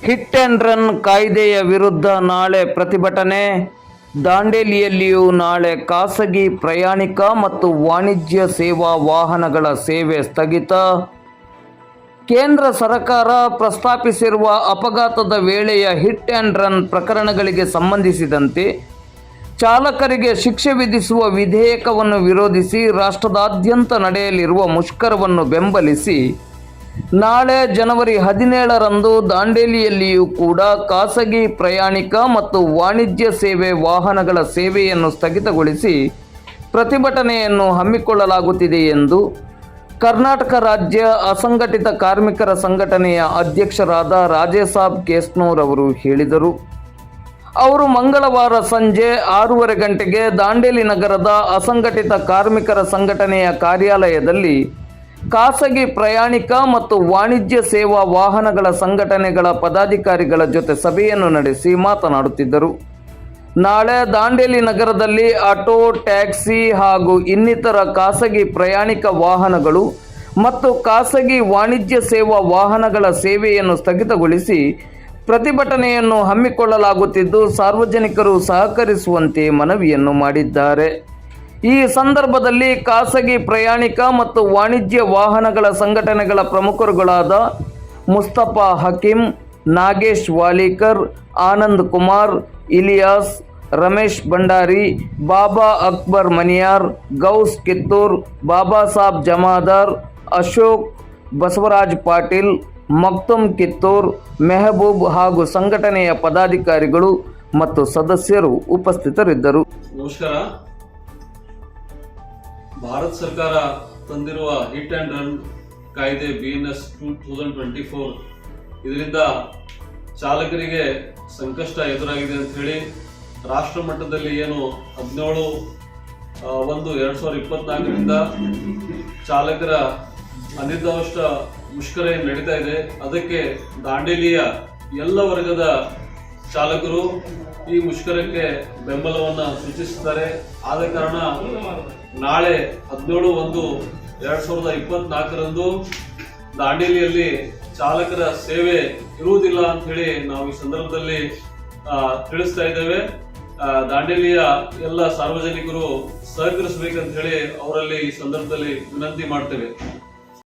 Hit and run ಕಾಯ್ದೆಯ ವಿರುದ್ಧ ನಾಳೆ ಪ್ರತಿಭಟನೆ. ದಾಂಡೇಲಿಯಲ್ಲಿಯೂ ನಾಳೆ ಖಾಸಗಿ ಪ್ರಯಾಣಿಕ ಮತ್ತು ವಾಣಿಜ್ಯ ಸೇವಾ ವಾಹನಗಳ ಸೇವೆ ಸ್ಥಗಿತ. ಕೇಂದ್ರ ಸರ್ಕಾರ ಪ್ರಸ್ತಾಪಿಸಿರುವ ಅಪಘಾತದ ವೇಳೆಯ ಹಿಟ್ ಆ್ಯಂಡ್ ರನ್ ಪ್ರಕರಣಗಳಿಗೆ ಸಂಬಂಧಿಸಿದಂತೆ ಚಾಲಕರಿಗೆ ಶಿಕ್ಷೆ ವಿಧಿಸುವ ವಿಧೇಯಕವನ್ನು ವಿರೋಧಿಸಿ ರಾಷ್ಟ್ರದಾದ್ಯಂತ ನಡೆಯಲಿರುವ ಮುಷ್ಕರವನ್ನು ಬೆಂಬಲಿಸಿ ನಾಳೆ ಜನವರಿ 17ರಂದು ದಾಂಡೇಲಿಯಲ್ಲಿಯೂ ಕೂಡ ಖಾಸಗಿ ಪ್ರಯಾಣಿಕ ಮತ್ತು ವಾಣಿಜ್ಯ ಸೇವೆ ವಾಹನಗಳ ಸೇವೆಯನ್ನು ಸ್ಥಗಿತಗೊಳಿಸಿ ಪ್ರತಿಭಟನೆಯನ್ನು ಹಮ್ಮಿಕೊಳ್ಳಲಾಗುತ್ತಿದೆ ಎಂದು ಕರ್ನಾಟಕ ರಾಜ್ಯ ಅಸಂಘಟಿತ ಕಾರ್ಮಿಕರ ಸಂಘಟನೆಯ ಅಧ್ಯಕ್ಷರಾದ ರಾಜೇಸಾಬ್ ಕೇಸ್ನೂರ್ ಅವರು ಹೇಳಿದರು. ಅವರು ಮಂಗಳವಾರ ಸಂಜೆ 6:30 ಗಂಟೆಗೆ ದಾಂಡೇಲಿ ನಗರದ ಅಸಂಘಟಿತ ಕಾರ್ಮಿಕರ ಸಂಘಟನೆಯ ಕಾರ್ಯಾಲಯದಲ್ಲಿ ಖಾಸಗಿ ಪ್ರಯಾಣಿಕ ಮತ್ತು ವಾಣಿಜ್ಯ ಸೇವಾ ವಾಹನಗಳ ಸಂಘಟನೆಗಳ ಪದಾಧಿಕಾರಿಗಳ ಜೊತೆ ಸಭೆಯನ್ನು ನಡೆಸಿ ಮಾತನಾಡುತ್ತಿದ್ದರು. ನಾಳೆ ದಾಂಡೇಲಿ ನಗರದಲ್ಲಿ ಆಟೋ, ಟ್ಯಾಕ್ಸಿ ಹಾಗೂ ಇನ್ನಿತರ ಖಾಸಗಿ ಪ್ರಯಾಣಿಕ ವಾಹನಗಳು ಮತ್ತು ಖಾಸಗಿ ವಾಣಿಜ್ಯ ಸೇವಾ ವಾಹನಗಳ ಸೇವೆಯನ್ನು ಸ್ಥಗಿತಗೊಳಿಸಿ ಪ್ರತಿಭಟನೆಯನ್ನು ಹಮ್ಮಿಕೊಳ್ಳಲಾಗುತ್ತಿದ್ದು, ಸಾರ್ವಜನಿಕರು ಸಹಕರಿಸುವಂತೆ ಮನವಿಯನ್ನು ಮಾಡಿದ್ದಾರೆ. ಈ ಸಂದರ್ಭದಲ್ಲಿ ಖಾಸಗಿ ಪ್ರಯಾಣಿಕ ಮತ್ತು ವಾಣಿಜ್ಯ ವಾಹನಗಳ ಸಂಘಟನೆಗಳ ಪ್ರಮುಖರುಗಳಾದ ಮುಸ್ತಫಾ ಹಕೀಂ, ನಾಗೇಶ್ ವಾಲಿಕರ್, ಆನಂದ್ ಕುಮಾರ್, ಇಲಿಯಾಸ್, ರಮೇಶ್ ಭಂಡಾರಿ, ಬಾಬಾ ಅಕ್ಬರ್ ಮನಿಯಾರ್, ಗೌಸ್ ಕಿತ್ತೂರ್, ಬಾಬಾ ಸಾಬ್ ಜಮಾದಾರ್, ಅಶೋಕ್, ಬಸವರಾಜ್ ಪಾಟೀಲ್, ಮಕ್ತುಮ್ ಕಿತ್ತೂರ್, ಮೆಹಬೂಬ್ ಹಾಗೂ ಸಂಘಟನೆಯ ಪದಾಧಿಕಾರಿಗಳು ಮತ್ತು ಸದಸ್ಯರು ಉಪಸ್ಥಿತರಿದ್ದರು. ನಮಸ್ಕಾರ. ಭಾರತ ಸರ್ಕಾರ ತಂದಿರುವ ಹಿಟ್ ಆ್ಯಂಡ್ ರನ್ ಕಾಯ್ದೆ BNS 2024 ಇದರಿಂದ ಚಾಲಕರಿಗೆ ಸಂಕಷ್ಟ ಎದುರಾಗಿದೆ ಅಂತ ಹೇಳಿ ರಾಷ್ಟ್ರ ಮಟ್ಟದಲ್ಲಿ ಏನು 17/1/2024ರಿಂದ ಚಾಲಕರ ಅನಿರ್ದಿಷ್ಟ ಮುಷ್ಕರ ನಡೀತಾ ಇದೆ. ಅದಕ್ಕೆ ದಾಂಡೇಲಿಯ ಎಲ್ಲ ವರ್ಗದ ಚಾಲಕರು ಈ ಮುಷ್ಕರಕ್ಕೆ ಬೆಂಬಲವನ್ನ ಸೂಚಿಸುತ್ತಾರೆ. ಆದ ಕಾರಣ ನಾಳೆ 17/1/2024ರಂದು ದಾಂಡೇಲಿಯಲ್ಲಿ ಚಾಲಕರ ಸೇವೆ ಇರುವುದಿಲ್ಲ ಅಂತ ಹೇಳಿ ನಾವು ಈ ಸಂದರ್ಭದಲ್ಲಿ ತಿಳಿಸ್ತಾ ಇದ್ದೇವೆ. ದಾಂಡೇಲಿಯ ಎಲ್ಲ ಸಾರ್ವಜನಿಕರು ಸಹಕರಿಸಬೇಕಂತ ಹೇಳಿ ಅವರಲ್ಲಿ ಈ ಸಂದರ್ಭದಲ್ಲಿ ವಿನಂತಿ ಮಾಡ್ತೇವೆ.